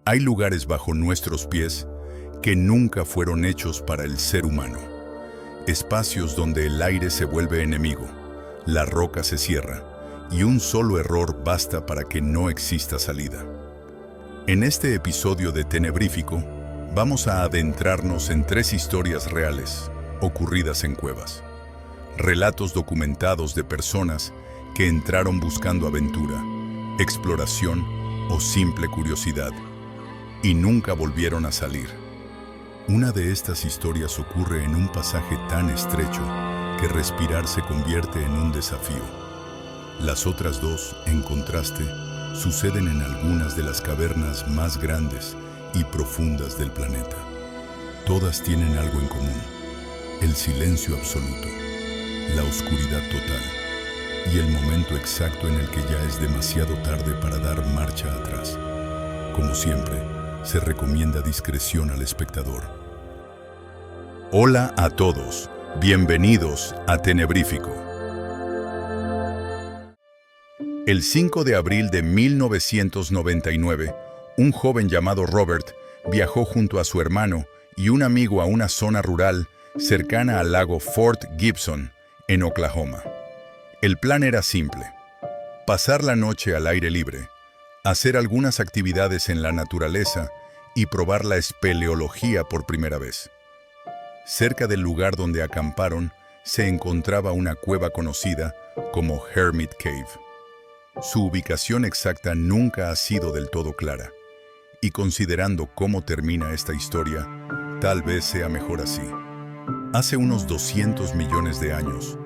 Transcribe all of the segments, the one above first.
Hay lugares bajo nuestros pies que nunca fueron hechos para el ser humano. Espacios donde el aire se vuelve enemigo, la roca se cierra y un solo error basta para que no exista salida. En este episodio de Tenebrífico, vamos a adentrarnos en 3 historias reales ocurridas en cuevas. Relatos documentados de personas que entraron buscando aventura, exploración o simple curiosidad, y nunca volvieron a salir. Una de estas historias ocurre en un pasaje tan estrecho que respirar se convierte en un desafío. Las otras 2, en contraste, suceden en algunas de las cavernas más grandes y profundas del planeta. Todas tienen algo en común: el silencio absoluto, la oscuridad total y el momento exacto en el que ya es demasiado tarde para dar marcha atrás. Como siempre, se recomienda discreción al espectador. Hola a todos, bienvenidos a Tenebrífico. El 5 de abril de 1999, un joven llamado Robert viajó junto a su hermano y un amigo a una zona rural cercana al lago Fort Gibson, en Oklahoma. El plan era simple: pasar la noche al aire libre, hacer algunas actividades en la naturaleza y probar la espeleología por primera vez. Cerca del lugar donde acamparon se encontraba una cueva conocida como Hermit Cave. Su ubicación exacta nunca ha sido del todo clara, y considerando cómo termina esta historia, tal vez sea mejor así. Hace unos 200 millones de años,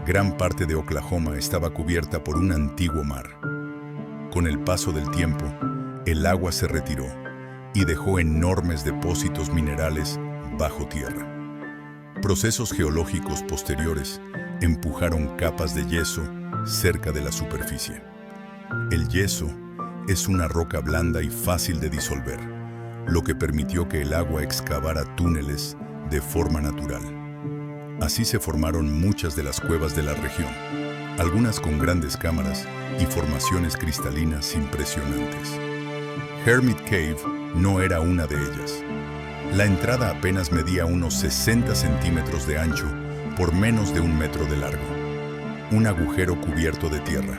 gran parte de Oklahoma estaba cubierta por un antiguo mar. Con el paso del tiempo, el agua se retiró y dejó enormes depósitos minerales bajo tierra. Procesos geológicos posteriores empujaron capas de yeso cerca de la superficie. El yeso es una roca blanda y fácil de disolver, lo que permitió que el agua excavara túneles de forma natural. Así se formaron muchas de las cuevas de la región, algunas con grandes cámaras y formaciones cristalinas impresionantes. Hermit Cave no era una de ellas. La entrada apenas medía unos 60 centímetros de ancho por menos de 1 metro de largo. Un agujero cubierto de tierra.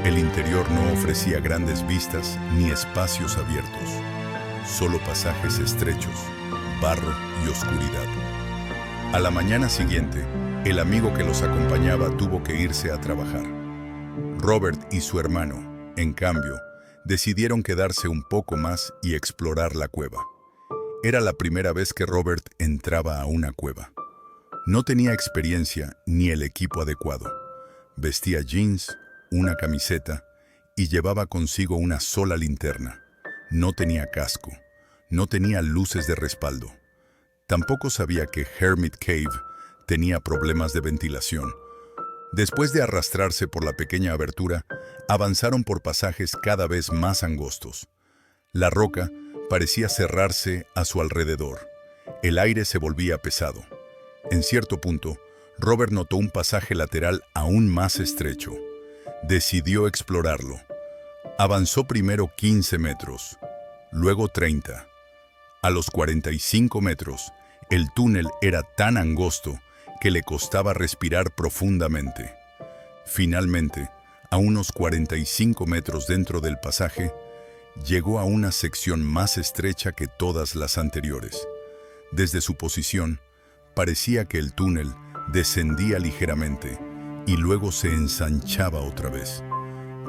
El interior no ofrecía grandes vistas ni espacios abiertos, solo pasajes estrechos, barro y oscuridad. A la mañana siguiente, el amigo que los acompañaba tuvo que irse a trabajar. Robert y su hermano, en cambio, decidieron quedarse un poco más y explorar la cueva. Era la primera vez que Robert entraba a una cueva. No tenía experiencia ni el equipo adecuado. Vestía jeans, una camiseta y llevaba consigo una sola linterna. No tenía casco, no tenía luces de respaldo. Tampoco sabía que Hermit Cave tenía problemas de ventilación. Después de arrastrarse por la pequeña abertura, avanzaron por pasajes cada vez más angostos. La roca parecía cerrarse a su alrededor. El aire se volvía pesado. En cierto punto, Robert notó un pasaje lateral aún más estrecho. Decidió explorarlo. Avanzó primero 15 metros, luego 30. A los 45 metros, el túnel era tan angosto que le costaba respirar profundamente. Finalmente, a unos 45 metros dentro del pasaje, llegó a una sección más estrecha que todas las anteriores. Desde su posición, parecía que el túnel descendía ligeramente y luego se ensanchaba otra vez.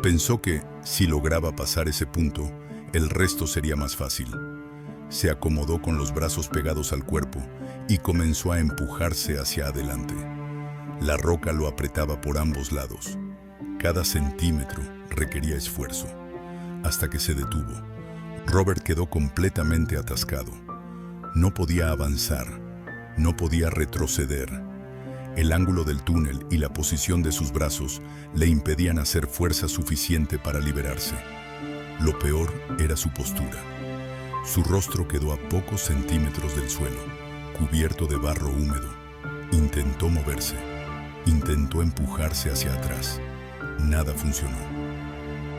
Pensó que, si lograba pasar ese punto, el resto sería más fácil. Se acomodó con los brazos pegados al cuerpo y comenzó a empujarse hacia adelante. La roca lo apretaba por ambos lados. Cada centímetro requería esfuerzo, hasta que se detuvo. Robert quedó completamente atascado. No podía avanzar, no podía retroceder. El ángulo del túnel y la posición de sus brazos le impedían hacer fuerza suficiente para liberarse. Lo peor era su postura. Su rostro quedó a pocos centímetros del suelo, cubierto de barro húmedo. Intentó moverse, intentó empujarse hacia atrás. Nada funcionó.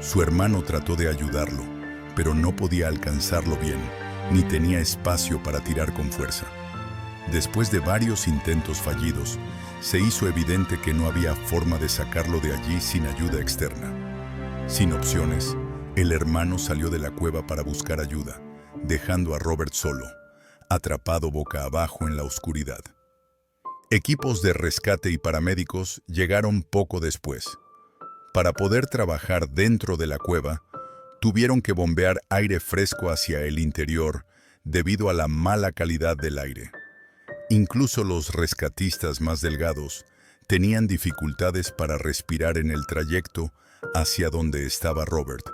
Su hermano trató de ayudarlo, pero no podía alcanzarlo bien, ni tenía espacio para tirar con fuerza. Después de varios intentos fallidos, se hizo evidente que no había forma de sacarlo de allí sin ayuda externa. Sin opciones, el hermano salió de la cueva para buscar ayuda, dejando a Robert solo, atrapado boca abajo en la oscuridad. Equipos de rescate y paramédicos llegaron poco después. Para poder trabajar dentro de la cueva, tuvieron que bombear aire fresco hacia el interior debido a la mala calidad del aire. Incluso los rescatistas más delgados tenían dificultades para respirar en el trayecto hacia donde estaba Robert.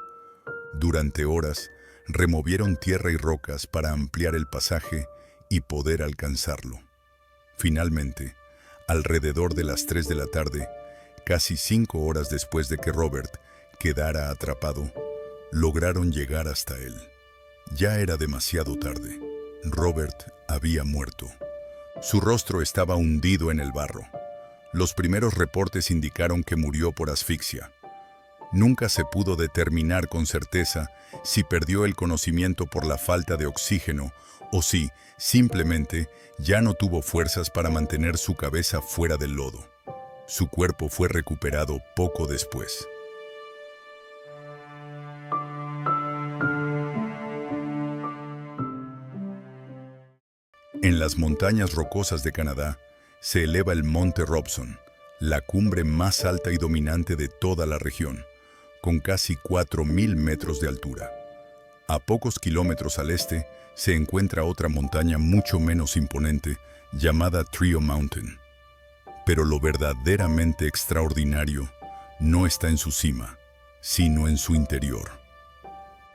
Durante horas, removieron tierra y rocas para ampliar el pasaje y poder alcanzarlo. Finalmente, alrededor de las 3 de la tarde, casi 5 horas después de que Robert quedara atrapado, lograron llegar hasta él. Ya era demasiado tarde. Robert había muerto. Su rostro estaba hundido en el barro. Los primeros reportes indicaron que murió por asfixia. Nunca se pudo determinar con certeza si perdió el conocimiento por la falta de oxígeno o si, simplemente, ya no tuvo fuerzas para mantener su cabeza fuera del lodo. Su cuerpo fue recuperado poco después. En las montañas rocosas de Canadá se eleva el Monte Robson, la cumbre más alta y dominante de toda la región, con casi 4.000 metros de altura. A pocos kilómetros al este se encuentra otra montaña mucho menos imponente, llamada Trio Mountain. Pero lo verdaderamente extraordinario no está en su cima, sino en su interior.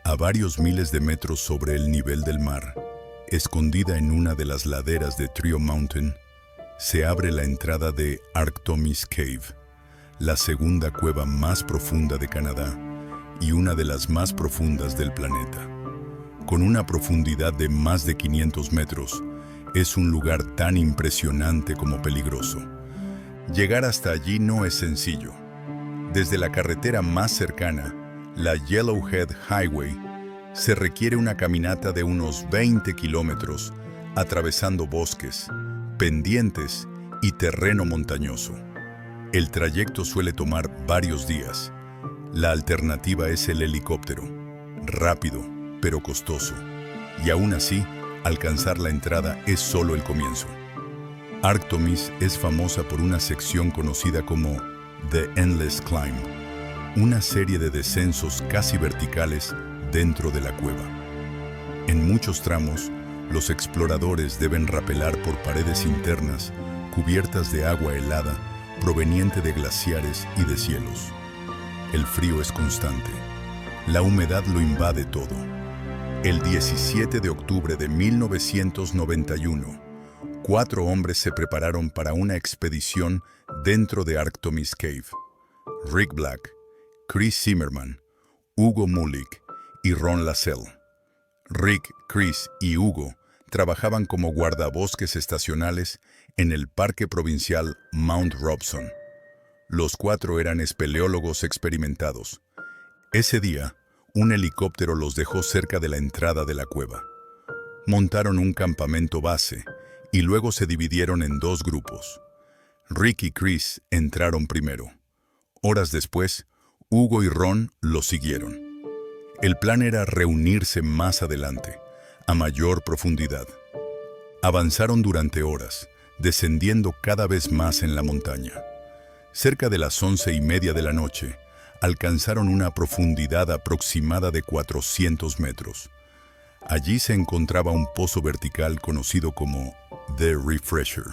A varios miles de metros sobre el nivel del mar, escondida en una de las laderas de Trio Mountain, se abre la entrada de Arctomis Cave, la segunda cueva más profunda de Canadá y una de las más profundas del planeta. Con una profundidad de más de 500 metros, es un lugar tan impresionante como peligroso. Llegar hasta allí no es sencillo. Desde la carretera más cercana, la Yellowhead Highway, se requiere una caminata de unos 20 kilómetros, atravesando bosques, pendientes y terreno montañoso. El trayecto suele tomar varios días. La alternativa es el helicóptero, rápido pero costoso, y aún así, alcanzar la entrada es solo el comienzo. Arctomis es famosa por una sección conocida como The Endless Climb, una serie de descensos casi verticales dentro de la cueva. En muchos tramos, los exploradores deben rapelar por paredes internas cubiertas de agua helada proveniente de glaciares y deshielos. El frío es constante. La humedad lo invade todo. El 17 de octubre de 1991, 4 hombres se prepararon para una expedición dentro de Arctomis Cave. Rick Black, Chris Zimmerman, Hugo Mulick y Ron Lascelles. Rick, Chris y Hugo trabajaban como guardabosques estacionales en el Parque Provincial Mount Robson. Los 4 eran espeleólogos experimentados. Ese día, un helicóptero los dejó cerca de la entrada de la cueva. Montaron un campamento base y luego se dividieron en 2 grupos. Rick y Chris entraron primero. Horas después, Hugo y Ron los siguieron. El plan era reunirse más adelante, a mayor profundidad. Avanzaron durante horas, descendiendo cada vez más en la montaña. Cerca de las 11:30 de la noche, alcanzaron una profundidad aproximada de 400 metros. Allí se encontraba un pozo vertical conocido como The Refresher.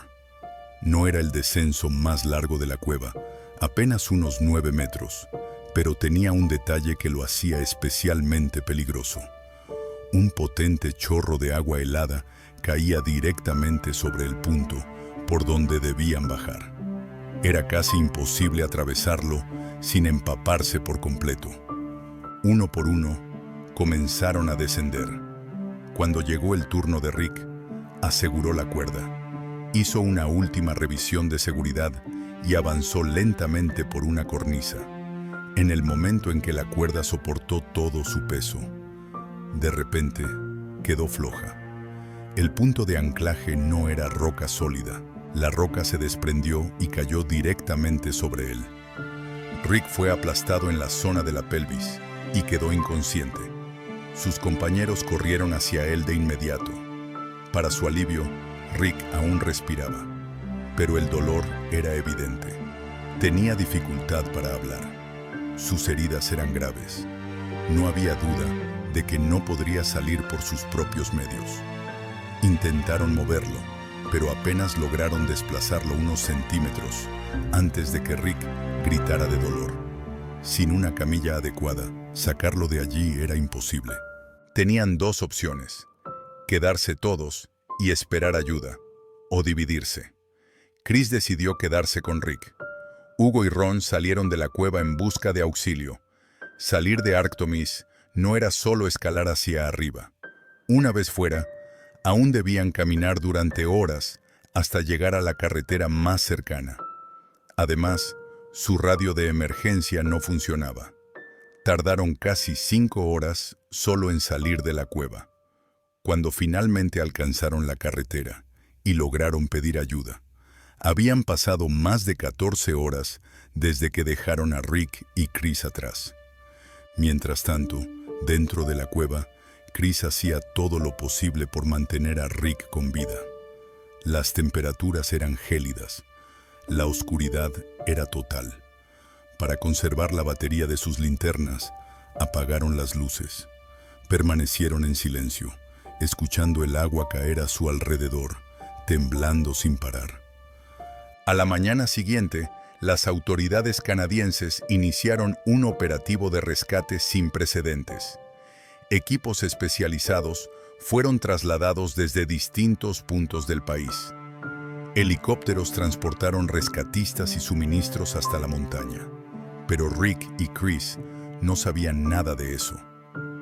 No era el descenso más largo de la cueva, apenas unos 9 metros, pero tenía un detalle que lo hacía especialmente peligroso. Un potente chorro de agua helada caía directamente sobre el punto por donde debían bajar. Era casi imposible atravesarlo sin empaparse por completo. Uno por uno, comenzaron a descender. Cuando llegó el turno de Rick, aseguró la cuerda, hizo una última revisión de seguridad y avanzó lentamente por una cornisa. En el momento en que la cuerda soportó todo su peso, De repente, quedó floja. El punto de anclaje no era roca sólida. La roca se desprendió y cayó directamente sobre él. Rick fue aplastado en la zona de la pelvis y quedó inconsciente. Sus compañeros corrieron hacia él de inmediato. Para su alivio, Rick aún respiraba, pero el dolor era evidente. Tenía dificultad para hablar. Sus heridas eran graves. No había duda de que no podría salir por sus propios medios. Intentaron moverlo, pero apenas lograron desplazarlo unos centímetros antes de que Rick gritara de dolor. Sin una camilla adecuada, sacarlo de allí era imposible. Tenían dos opciones: quedarse todos y esperar ayuda, o dividirse. Chris decidió quedarse con Rick. Hugo y Ron salieron de la cueva en busca de auxilio. Salir de Arctomis no era solo escalar hacia arriba. Una vez fuera, aún debían caminar durante horas hasta llegar a la carretera más cercana. Además, su radio de emergencia no funcionaba. Tardaron casi 5 horas solo en salir de la cueva. Cuando finalmente alcanzaron la carretera y lograron pedir ayuda, habían pasado más de 14 horas desde que dejaron a Rick y Chris atrás. Mientras tanto, dentro de la cueva, Chris hacía todo lo posible por mantener a Rick con vida. Las temperaturas eran gélidas. La oscuridad era total. Para conservar la batería de sus linternas, apagaron las luces. Permanecieron en silencio, escuchando el agua caer a su alrededor, temblando sin parar. A la mañana siguiente, las autoridades canadienses iniciaron un operativo de rescate sin precedentes. Equipos especializados fueron trasladados desde distintos puntos del país. Helicópteros transportaron rescatistas y suministros hasta la montaña. Pero Rick y Chris no sabían nada de eso.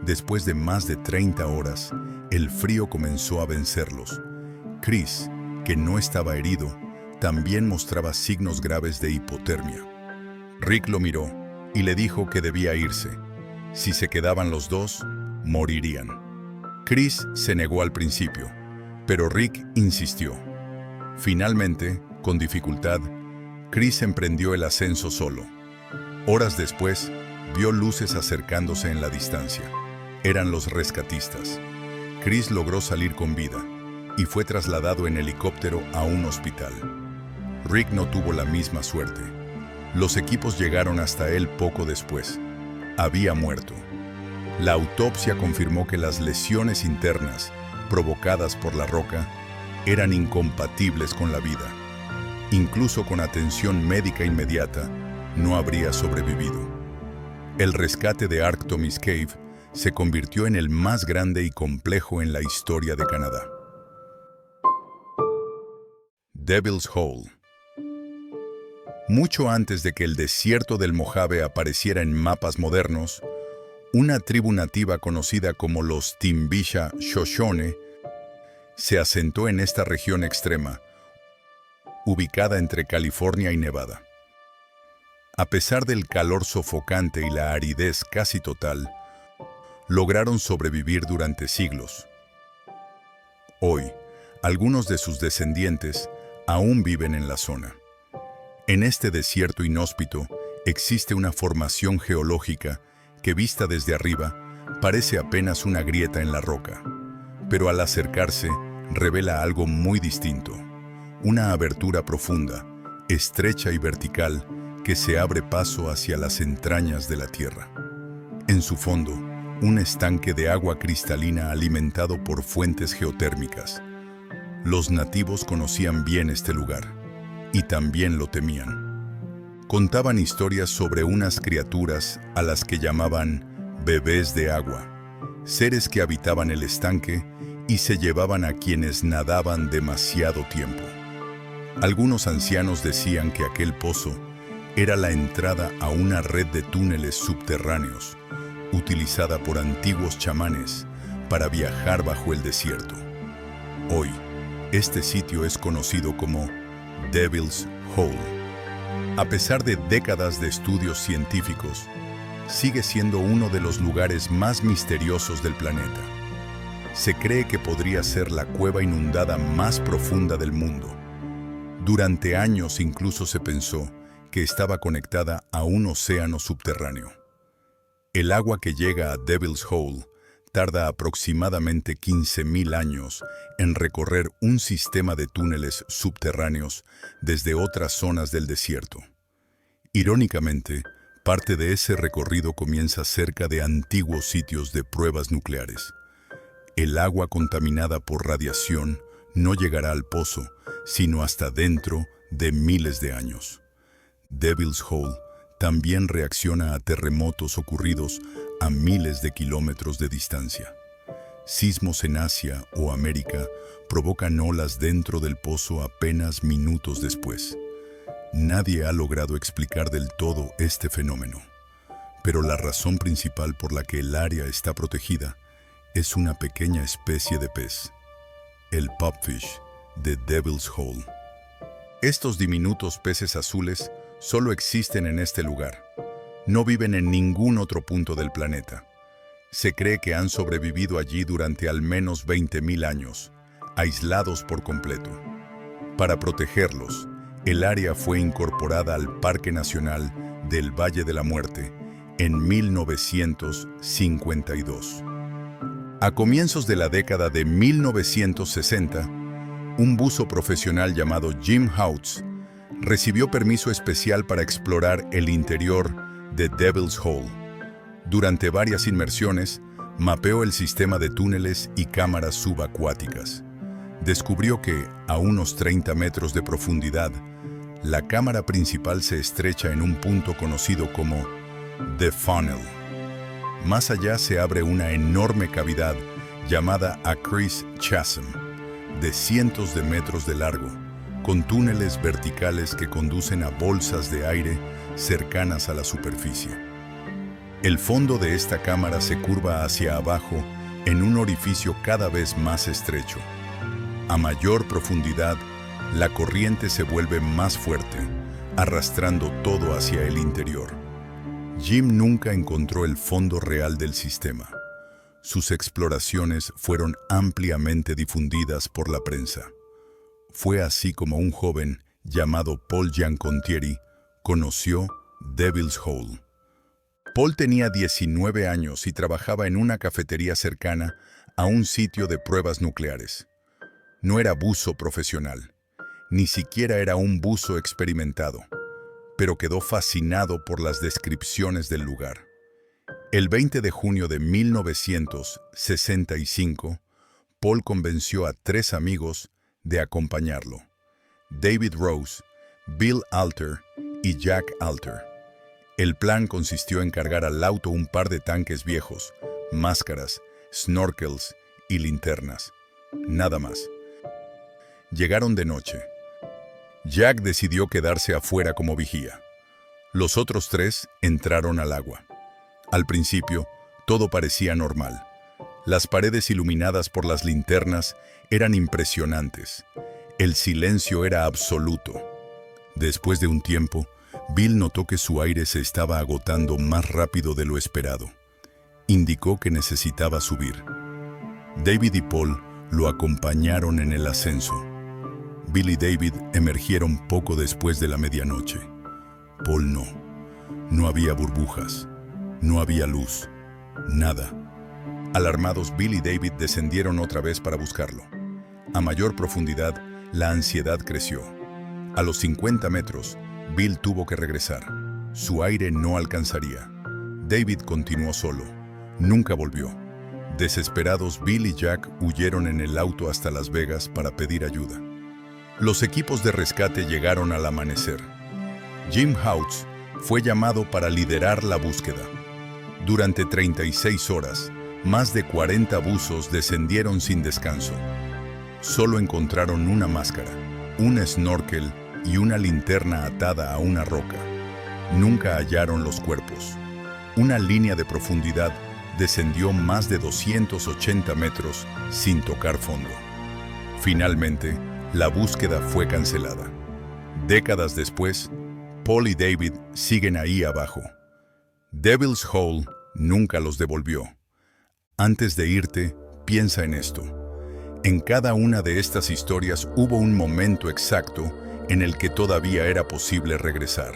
Después de más de 30 horas, el frío comenzó a vencerlos. Chris, que no estaba herido, también mostraba signos graves de hipotermia. Rick lo miró y le dijo que debía irse. Si se quedaban los dos, morirían. Chris se negó al principio, pero Rick insistió. Finalmente, con dificultad, Chris emprendió el ascenso solo. Horas después, vio luces acercándose en la distancia. Eran los rescatistas. Chris logró salir con vida y fue trasladado en helicóptero a un hospital. Rick no tuvo la misma suerte. Los equipos llegaron hasta él poco después. Había muerto. La autopsia confirmó que las lesiones internas provocadas por la roca eran incompatibles con la vida. Incluso con atención médica inmediata, no habría sobrevivido. El rescate de Arctomis Cave se convirtió en el más grande y complejo en la historia de Canadá. Devil's Hole. Mucho antes de que el desierto del Mojave apareciera en mapas modernos, una tribu nativa conocida como los Timbisha Shoshone se asentó en esta región extrema, ubicada entre California y Nevada. A pesar del calor sofocante y la aridez casi total, lograron sobrevivir durante siglos. Hoy, algunos de sus descendientes aún viven en la zona. En este desierto inhóspito existe una formación geológica que, vista desde arriba, parece apenas una grieta en la roca, pero al acercarse revela algo muy distinto: una abertura profunda, estrecha y vertical que se abre paso hacia las entrañas de la tierra. En su fondo, un estanque de agua cristalina alimentado por fuentes geotérmicas. Los nativos conocían bien este lugar y también lo temían. Contaban historias sobre unas criaturas a las que llamaban bebés de agua, seres que habitaban el estanque y se llevaban a quienes nadaban demasiado tiempo. Algunos ancianos decían que aquel pozo era la entrada a una red de túneles subterráneos, utilizada por antiguos chamanes para viajar bajo el desierto. Hoy, este sitio es conocido como Devil's Hole. A pesar de décadas de estudios científicos, sigue siendo uno de los lugares más misteriosos del planeta. Se cree que podría ser la cueva inundada más profunda del mundo. Durante años incluso se pensó que estaba conectada a un océano subterráneo. El agua que llega a Devil's Hole tarda aproximadamente 15.000 años en recorrer un sistema de túneles subterráneos desde otras zonas del desierto. Irónicamente, parte de ese recorrido comienza cerca de antiguos sitios de pruebas nucleares. El agua contaminada por radiación no llegará al pozo, sino hasta dentro de miles de años. Devil's Hole también reacciona a terremotos ocurridos a miles de kilómetros de distancia. Sismos en Asia o América provocan olas dentro del pozo apenas minutos después. Nadie ha logrado explicar del todo este fenómeno, pero la razón principal por la que el área está protegida es una pequeña especie de pez, el pupfish de Devil's Hole. Estos diminutos peces azules solo existen en este lugar. No viven en ningún otro punto del planeta. Se cree que han sobrevivido allí durante al menos 20.000 años, aislados por completo. Para protegerlos, el área fue incorporada al Parque Nacional del Valle de la Muerte en 1952. A comienzos de la década de 1960, un buzo profesional llamado Jim Houts recibió permiso especial para explorar el interior de Devil's Hole. Durante varias inmersiones, mapeó el sistema de túneles y cámaras subacuáticas. Descubrió que, a unos 30 metros de profundidad, la cámara principal se estrecha en un punto conocido como The Funnel. Más allá se abre una enorme cavidad llamada Acris Chasm, de cientos de metros de largo, con túneles verticales que conducen a bolsas de aire cercanas a la superficie. El fondo de esta cámara se curva hacia abajo en un orificio cada vez más estrecho. A mayor profundidad, la corriente se vuelve más fuerte, arrastrando todo hacia el interior. Jim nunca encontró el fondo real del sistema. Sus exploraciones fueron ampliamente difundidas por la prensa. Fue así como un joven llamado Paul Giancontieri conoció Devil's Hole. Paul tenía 19 años y trabajaba en una cafetería cercana a un sitio de pruebas nucleares. No era buzo profesional, ni siquiera era un buzo experimentado, pero quedó fascinado por las descripciones del lugar. El 20 de junio de 1965, Paul convenció a 3 amigos de acompañarlo: David Rose, Bill Alter y Jack Alter. El plan consistió en cargar al auto un par de tanques viejos, máscaras, snorkels y linternas. Nada más. Llegaron de noche. Jack decidió quedarse afuera como vigía. Los otros 3 entraron al agua. Al principio, todo parecía normal. Las paredes iluminadas por las linternas eran impresionantes. El silencio era absoluto. Después de un tiempo, Bill notó que su aire se estaba agotando más rápido de lo esperado. Indicó que necesitaba subir. David y Paul lo acompañaron en el ascenso. Bill y David emergieron poco después de la medianoche. Paul no. No había burbujas. No había luz. Nada. Alarmados, Bill y David descendieron otra vez para buscarlo. A mayor profundidad, la ansiedad creció. A los 50 metros, Bill tuvo que regresar. Su aire no alcanzaría. David continuó solo. Nunca volvió. Desesperados, Bill y Jack huyeron en el auto hasta Las Vegas para pedir ayuda. Los equipos de rescate llegaron al amanecer. Jim Houts fue llamado para liderar la búsqueda. Durante 36 horas, más de 40 buzos descendieron sin descanso. Solo encontraron una máscara, un snorkel y una linterna atada a una roca. Nunca hallaron los cuerpos. Una línea de profundidad descendió más de 280 metros sin tocar fondo. Finalmente, la búsqueda fue cancelada. Décadas después, Paul y David siguen ahí abajo. Devil's Hole nunca los devolvió. Antes de irte, piensa en esto. En cada una de estas historias hubo un momento exacto en el que todavía era posible regresar.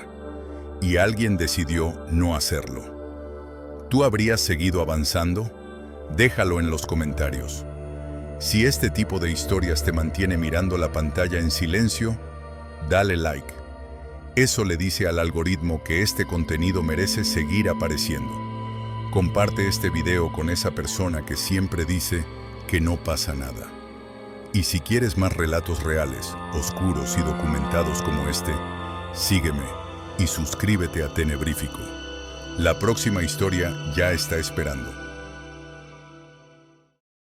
Y alguien decidió no hacerlo. ¿Tú habrías seguido avanzando? Déjalo en los comentarios. Si este tipo de historias te mantiene mirando la pantalla en silencio, dale like. Eso le dice al algoritmo que este contenido merece seguir apareciendo. Comparte este video con esa persona que siempre dice que no pasa nada. Y si quieres más relatos reales, oscuros y documentados como este, sígueme y suscríbete a Tenebrífico. La próxima historia ya está esperando.